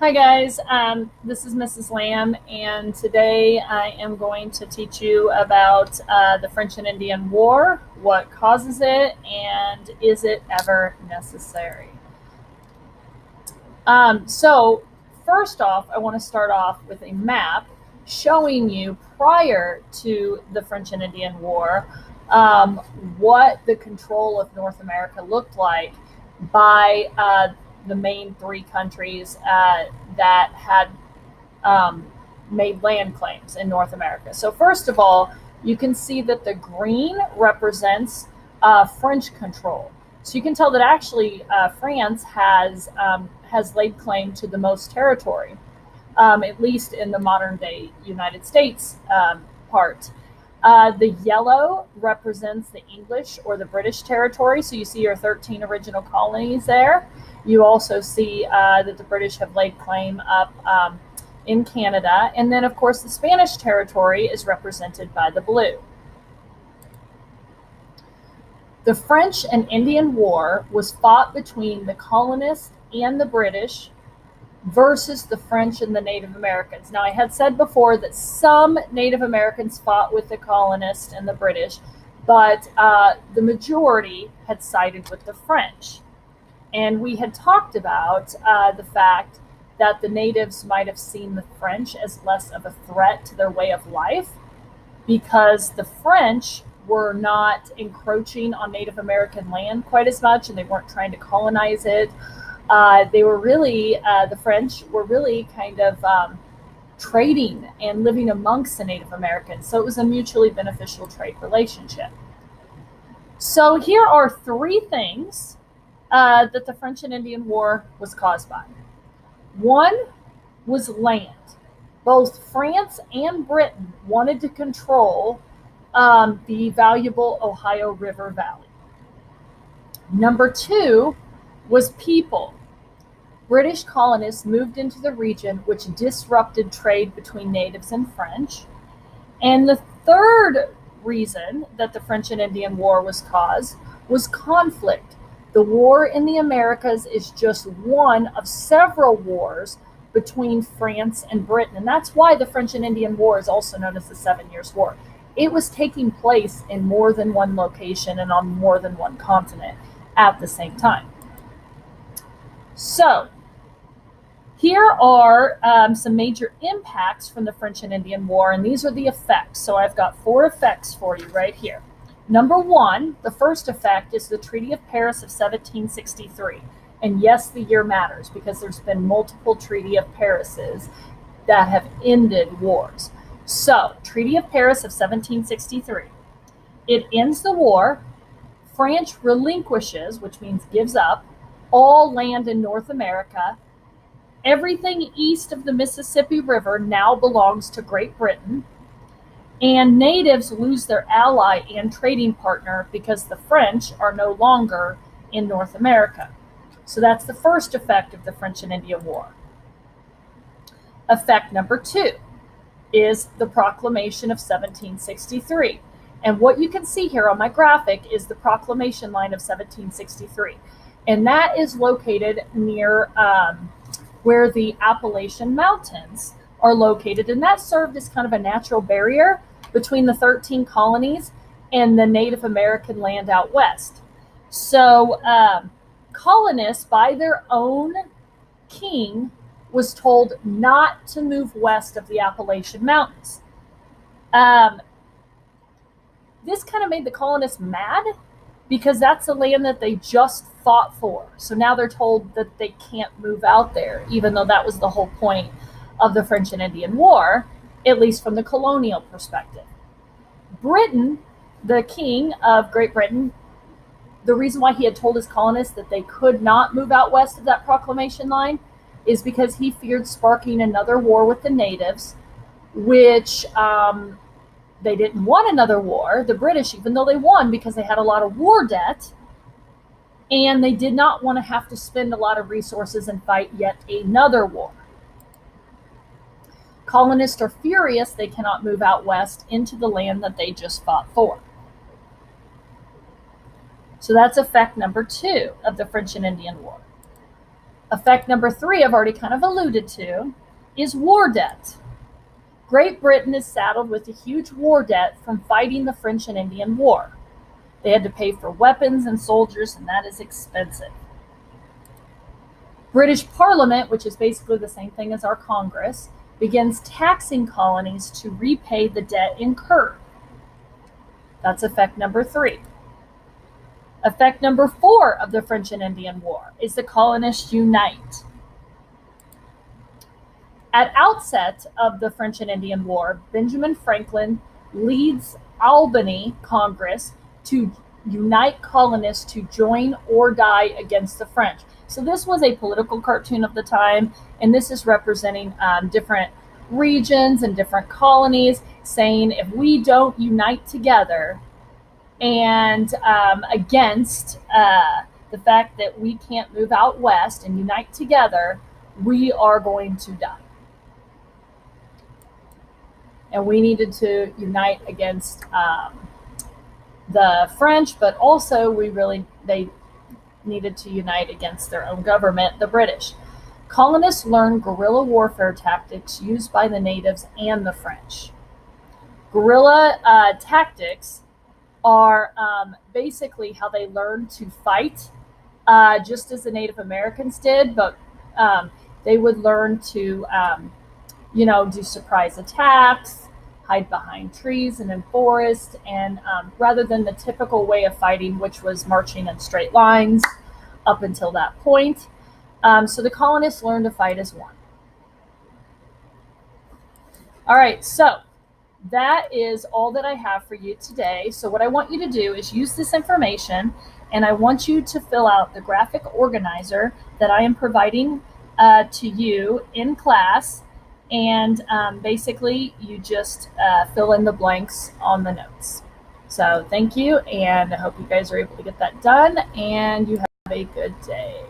Hi guys, this is Mrs. Lamb, and today I am going to teach you about the French and Indian War, what causes it, and is it ever necessary? So first off, I want to start off with a map showing you prior to the French and Indian War um, what the control of North America looked like by the main three countries that had um, made land claims in North America. So first of all, you can see that the green represents French control. So you can tell that actually France has laid claim to the most territory, at least in the modern day United States part. The yellow represents the English or the British territory. So you see your 13 original colonies there. You also see that the British have laid claim up in Canada. And then, of course, the Spanish territory is represented by the blue. The French and Indian War was fought between the colonists and the British versus the French and the Native Americans. Now, I had said before that some Native Americans fought with the colonists and the British, but the majority had sided with the French. And we had talked about the fact that the natives might have seen the French as less of a threat to their way of life because the French were not encroaching on Native American land quite as much, and they weren't trying to colonize it. The French were really kind of trading and living amongst the Native Americans. So it was a mutually beneficial trade relationship. So here are three things that the French and Indian War was caused by. One was land. Both France and Britain wanted to control the valuable Ohio River Valley. Number two was people. British colonists moved into the region, which disrupted trade between natives and French. And the third reason that the French and Indian War was caused was conflict. The war in the Americas is just one of several wars between France and Britain. And that's why the French and Indian War is also known as the 7 Years' War. It was taking place in more than one location and on more than one continent at the same time. So, here are some major impacts from the French and Indian War, and these are the effects. So I've got 4 effects for you right here. Number one, the first effect is the Treaty of Paris of 1763. And yes, the year matters because there's been multiple Treaty of Parises that have ended wars. So, Treaty of Paris of 1763. It ends the war. France relinquishes, which means gives up, all land in North America. Everything east of the Mississippi River now belongs to Great Britain. And natives lose their ally and trading partner because the French are no longer in North America. So that's the first effect of the French and Indian War. Effect number 2 is the Proclamation of 1763. And what you can see here on my graphic is the proclamation line of 1763. And that is located near where the Appalachian Mountains are located. And that served as kind of a natural barrier between the 13 colonies and the Native American land out west. So colonists, by their own king, was told not to move west of the Appalachian Mountains. This kind of made the colonists mad because that's the land that they just fought for. So now they're told that they can't move out there, even though that was the whole point of the French and Indian War, at least from the colonial perspective. Britain, the king of Great Britain, the reason why he had told his colonists that they could not move out west of that proclamation line is because he feared sparking another war with the natives, which they didn't want another war, the British, even though they won because they had a lot of war debt, and they did not want to have to spend a lot of resources and fight yet another war. Colonists are furious they cannot move out west into the land that they just fought for. So that's effect number 2 of the French and Indian War. Effect number 3, I've already kind of alluded to, is war debt. Great Britain is saddled with a huge war debt from fighting the French and Indian War. They had to pay for weapons and soldiers, and that is expensive. British Parliament, which is basically the same thing as our Congress, begins taxing colonies to repay the debt incurred. That's effect number 3. Effect number 4 of the French and Indian War is the colonists unite. At outset of the French and Indian War, Benjamin Franklin leads Albany Congress to unite colonists to join or die against the French. So this was a political cartoon of the time, and this is representing different regions and different colonies, saying if we don't unite together and against the fact that we can't move out west and unite together, we are going to die. And we needed to unite against the French, but also they needed to unite against their own government, the British. Colonists learned guerrilla warfare tactics used by the natives and the French. Guerrilla tactics are basically how they learned to fight, just as the Native Americans did, but they would learn to, do surprise attacks, hide behind trees and in forests, and rather than the typical way of fighting, which was marching in straight lines up until that point. So the colonists learned to fight as one. All right, so that is all that I have for you today. So what I want you to do is use this information, and I want you to fill out the graphic organizer that I am providing to you in class. And basically, you just fill in the blanks on the notes. So thank you, and I hope you guys are able to get that done, and you have a good day.